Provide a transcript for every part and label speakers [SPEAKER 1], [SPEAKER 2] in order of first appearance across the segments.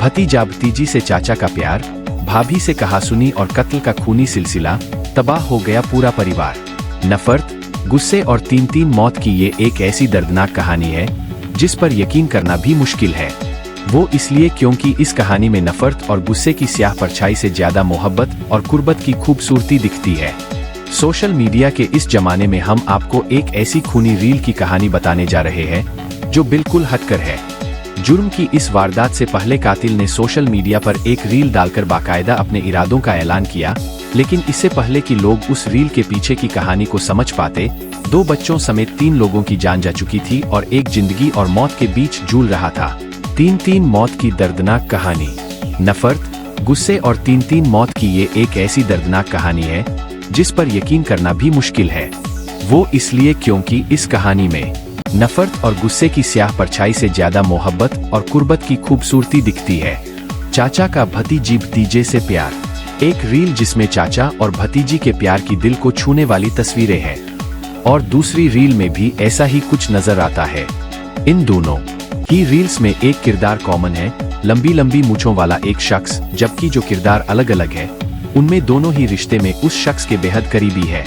[SPEAKER 1] भतीजा भतीजी से चाचा का प्यार, भाभी से कहासुनी और कत्ल का खूनी सिलसिला, तबाह हो गया पूरा परिवार। नफरत, गुस्से और तीन मौत की ये एक ऐसी दर्दनाक कहानी है जिस पर यकीन करना भी मुश्किल है। वो इसलिए क्योंकि इस कहानी में नफरत और गुस्से की स्याह परछाई से ज्यादा मोहब्बत और कुर्बत की खूबसूरती दिखती है। सोशल मीडिया के इस जमाने में हम आपको एक ऐसी खूनी रील की कहानी बताने जा रहे हैं जो बिल्कुल हटकर है। जुर्म की इस वारदात से पहले कातिल ने सोशल मीडिया पर एक रील डालकर बाकायदा अपने इरादों का ऐलान किया, लेकिन इससे पहले कि लोग उस रील के पीछे की कहानी को समझ पाते, 2 बच्चों समेत 3 लोगों की जान जा चुकी थी और एक जिंदगी और मौत के बीच जूझ रहा था। तीन मौत की दर्दनाक कहानी। नफरत, गुस्से और तीन मौत की ये एक ऐसी दर्दनाक कहानी है जिस पर यकीन करना भी मुश्किल है। वो इसलिए क्योंकि इस कहानी में नफरत और गुस्से की स्याह परछाई से ज्यादा मोहब्बत और कुर्बत की खूबसूरती दिखती है। चाचा का भतीजी भतीजे से प्यार। एक रील जिसमें चाचा और भतीजी के प्यार की दिल को छूने वाली तस्वीरें हैं, और दूसरी रील में भी ऐसा ही कुछ नजर आता है। इन दोनों ही रील्स में एक किरदार कॉमन है, लंबी मूंछों वाला एक शख्स, जबकि जो किरदार अलग अलग है उनमें दोनों ही रिश्ते में उस शख्स के बेहद करीबी है।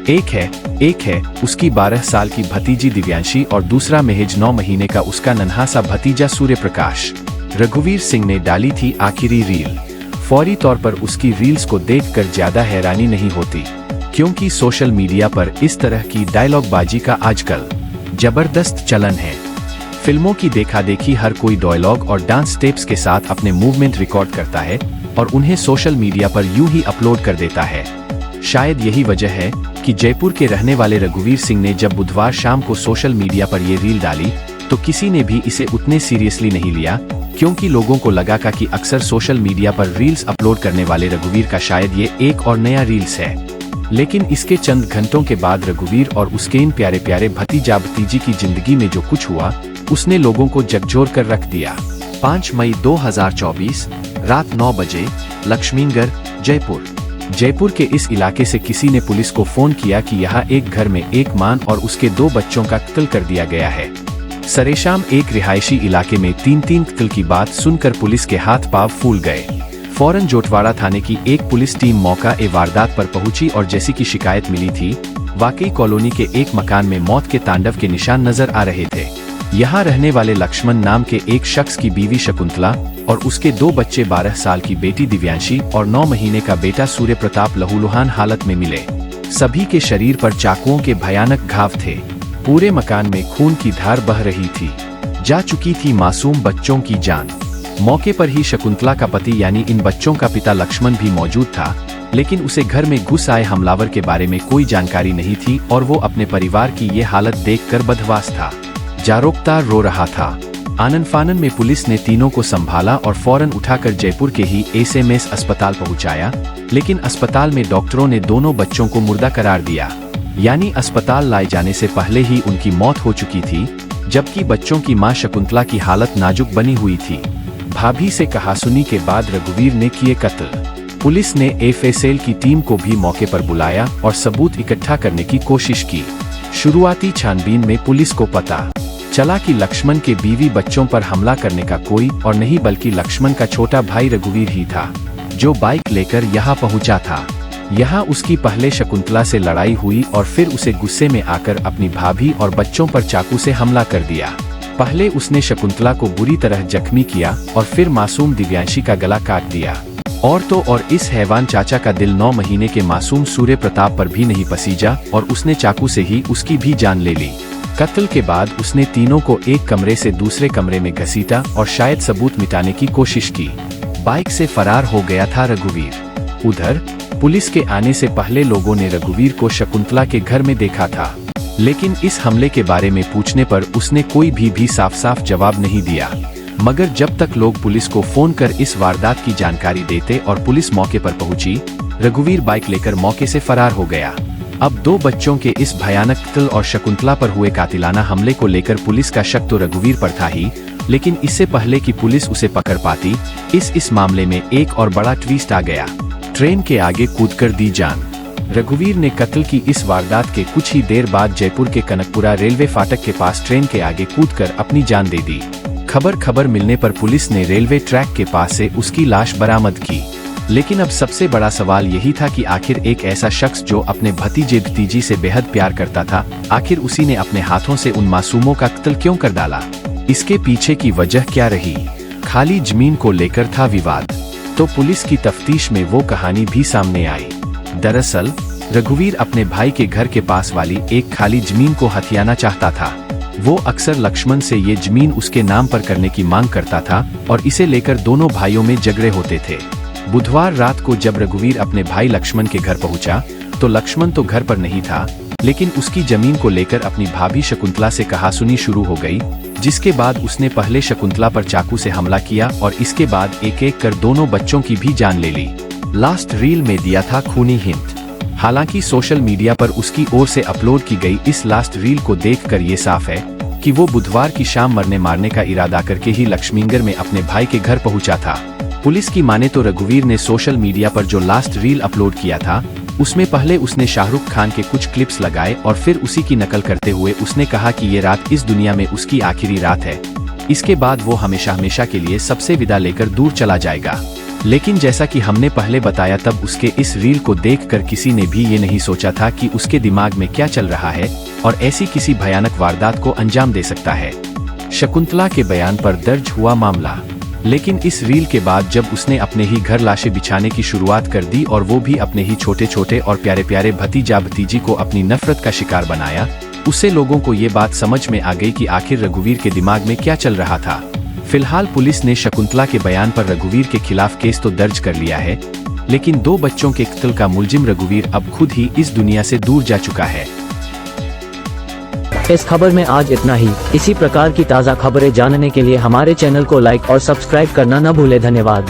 [SPEAKER 1] एक है उसकी 12 साल की भतीजी दिव्यांशी और दूसरा महज 9 महीने का उसका नन्हा सा भतीजा सूर्य प्रकाश। रघुवीर सिंह ने डाली थी आखिरी रील। फौरी तौर पर उसकी रील्स को देखकर ज्यादा हैरानी नहीं होती, क्योंकि सोशल मीडिया पर इस तरह की डायलॉग बाजी का आजकल जबरदस्त चलन है। फिल्मों की देखा देखी हर कोई डायलॉग और डांस स्टेप्स के साथ अपने मूवमेंट रिकॉर्ड करता है और उन्हें सोशल मीडिया पर यूं ही अपलोड कर देता है। शायद यही वजह है कि जयपुर के रहने वाले रघुवीर सिंह ने जब बुधवार शाम को सोशल मीडिया पर ये रील डाली तो किसी ने भी इसे उतने सीरियसली नहीं लिया, क्योंकि लोगों को लगा कि अक्सर सोशल मीडिया पर रील्स अपलोड करने वाले रघुवीर का शायद ये एक और नया रील्स है। लेकिन इसके चंद घंटों के बाद रघुवीर और उसके इन प्यारे प्यारे भतीजा भतीजी की जिंदगी में जो कुछ हुआ उसने लोगों को झकझोर कर रख दिया। 5 मई 2024 रात 9 बजे, लक्ष्मीनगर, जयपुर के इस इलाके से किसी ने पुलिस को फोन किया कि यहाँ एक घर में एक मां और उसके 2 बच्चों का कत्ल कर दिया गया है। सरेशाम एक रिहायशी इलाके में तीन कत्ल की बात सुनकर पुलिस के हाथ पांव फूल गए। फौरन जोटवाड़ा थाने की एक पुलिस टीम मौका ए वारदात पर पहुंची और जैसी की शिकायत मिली थी, वाकई कॉलोनी के एक मकान में मौत के तांडव के निशान नजर आ रहे थे। यहाँ रहने वाले लक्ष्मण नाम के एक शख्स की बीवी शकुंतला और उसके 2 बच्चे 12 साल की बेटी दिव्यांशी और 9 महीने का बेटा सूर्य प्रताप लहूलुहान हालत में मिले। सभी के शरीर पर चाकुओं के भयानक घाव थे। पूरे मकान में खून की धार बह रही थी। जा चुकी थी मासूम बच्चों की जान। मौके पर ही शकुंतला का पति यानी इन बच्चों का पिता लक्ष्मण भी मौजूद था, लेकिन उसे घर में घुस आए हमलावर के बारे में कोई जानकारी नहीं थी और वो अपने परिवार की ये हालत देखकर बदहवास था। जारोकतार रो रहा था। आनन फानन में पुलिस ने तीनों को संभाला और फौरन उठाकर जयपुर के ही एसएमएस अस्पताल पहुंचाया, लेकिन अस्पताल में डॉक्टरों ने दोनों बच्चों को मुर्दा करार दिया, यानी अस्पताल लाए जाने से पहले ही उनकी मौत हो चुकी थी, जबकि बच्चों की मां शकुंतला की हालत नाजुक बनी हुई थी। भाभी से कहासुनी के बाद रघुवीर ने किए कत्ल। पुलिस ने एफएसएल की टीम को भी मौके पर बुलाया और सबूत इकट्ठा करने की कोशिश की। शुरुआती छानबीन में पुलिस को पता चला कि लक्ष्मण के बीवी बच्चों पर हमला करने का कोई और नहीं बल्कि लक्ष्मण का छोटा भाई रघुवीर ही था, जो बाइक लेकर यहाँ पहुँचा था। यहाँ उसकी पहले शकुंतला से लड़ाई हुई और फिर उसे गुस्से में आकर अपनी भाभी और बच्चों पर चाकू से हमला कर दिया। पहले उसने शकुंतला को बुरी तरह जख्मी किया और फिर मासूम दिव्यांशी का गला काट दिया। और तो और इस हैवान चाचा का दिल 9 महीने के मासूम सूर्य प्रताप पर भी नहीं पसीजा और उसने चाकू से ही उसकी भी जान ले ली। कत्ल के बाद उसने तीनों को एक कमरे से दूसरे कमरे में घसीटा और शायद सबूत मिटाने की कोशिश की। बाइक से फरार हो गया था रघुवीर। उधर पुलिस के आने से पहले लोगों ने रघुवीर को शकुंतला के घर में देखा था, लेकिन इस हमले के बारे में पूछने पर उसने कोई भी साफ जवाब नहीं दिया। मगर जब तक लोग पुलिस को फोन कर इस वारदात की जानकारी देते और पुलिस मौके पर पहुंची, रघुवीर बाइक लेकर मौके से फरार हो गया। अब 2 बच्चों के इस भयानक कत्ल और शकुंतला पर हुए कातिलाना हमले को लेकर पुलिस का शक तो रघुवीर पर था ही, लेकिन इससे पहले कि पुलिस उसे पकड़ पाती, इस मामले में एक और बड़ा ट्विस्ट आ गया। ट्रेन के आगे कूदकर दी जान। रघुवीर ने कत्ल की इस वारदात के कुछ ही देर बाद जयपुर के कनकपुरा रेलवे फाटक के पास ट्रेन के आगे कूदकर अपनी जान दे दी। खबर मिलने पर पुलिस ने रेलवे ट्रैक के पास से उसकी लाश बरामद की। लेकिन अब सबसे बड़ा सवाल यही था कि आखिर एक ऐसा शख्स जो अपने भतीजे से बेहद प्यार करता था, आखिर उसी ने अपने हाथों से उन मासूमों का कत्ल क्यों कर डाला? इसके पीछे की वजह क्या रही? खाली जमीन को लेकर था विवाद, तो पुलिस की तफ्तीश में वो कहानी भी सामने आई। दरअसल रघुवीर अपने भाई के घर के पास वाली एक खाली जमीन को हथियाना चाहता था। वो अक्सर लक्ष्मण से ये जमीन उसके नाम पर करने की मांग करता था और इसे लेकर दोनों भाइयों में झगड़े होते थे। बुधवार रात को जब रघुवीर अपने भाई लक्ष्मण के घर पहुंचा, तो लक्ष्मण तो घर पर नहीं था, लेकिन उसकी जमीन को लेकर अपनी भाभी शकुंतला से कहासुनी शुरू हो गई, जिसके बाद उसने पहले शकुंतला पर चाकू से हमला किया और इसके बाद एक एक कर दोनों बच्चों की भी जान ले ली। लास्ट रील में दिया था खूनी हिंट। हालांकि सोशल मीडिया पर उसकी ओर से अपलोड की गई इस लास्ट रील को देखकर ये साफ है कि वो बुधवार की शाम मरने मारने का इरादा करके ही लक्ष्मीनगर में अपने भाई के घर पहुंचा था। पुलिस की माने तो रघुवीर ने सोशल मीडिया पर जो लास्ट रील अपलोड किया था, उसमें पहले उसने शाहरुख खान के कुछ क्लिप्स लगाए और फिर उसी की नकल करते हुए उसने कहा कि ये रात इस दुनिया में उसकी आखिरी रात है, इसके बाद वो हमेशा हमेशा के लिए सबसे विदा लेकर दूर चला जाएगा। लेकिन जैसा कि हमने पहले बताया, तब उसके इस रील को देखकर किसी ने भी ये नहीं सोचा था कि उसके दिमाग में क्या चल रहा है और ऐसी किसी भयानक वारदात को अंजाम दे सकता है। शकुंतला के बयान पर दर्ज हुआ मामला, लेकिन इस रील के बाद जब उसने अपने ही घर लाशें बिछाने की शुरुआत कर दी और वो भी अपने ही छोटे छोटे और प्यारे प्यारे भतीजी को अपनी नफरत का शिकार बनाया, उससे लोगों को ये बात समझ में आ गई कि आखिर रघुवीर के दिमाग में क्या चल रहा था। फिलहाल पुलिस ने शकुंतला के बयान पर रघुवीर के खिलाफ केस तो दर्ज कर लिया है, लेकिन 2 बच्चों के कत्ल का मुलजिम रघुवीर अब खुद ही इस दुनिया से दूर जा चुका है।
[SPEAKER 2] इस खबर में आज इतना ही। इसी प्रकार की ताज़ा खबरें जानने के लिए हमारे चैनल को लाइक और सब्सक्राइब करना न भूलें। धन्यवाद।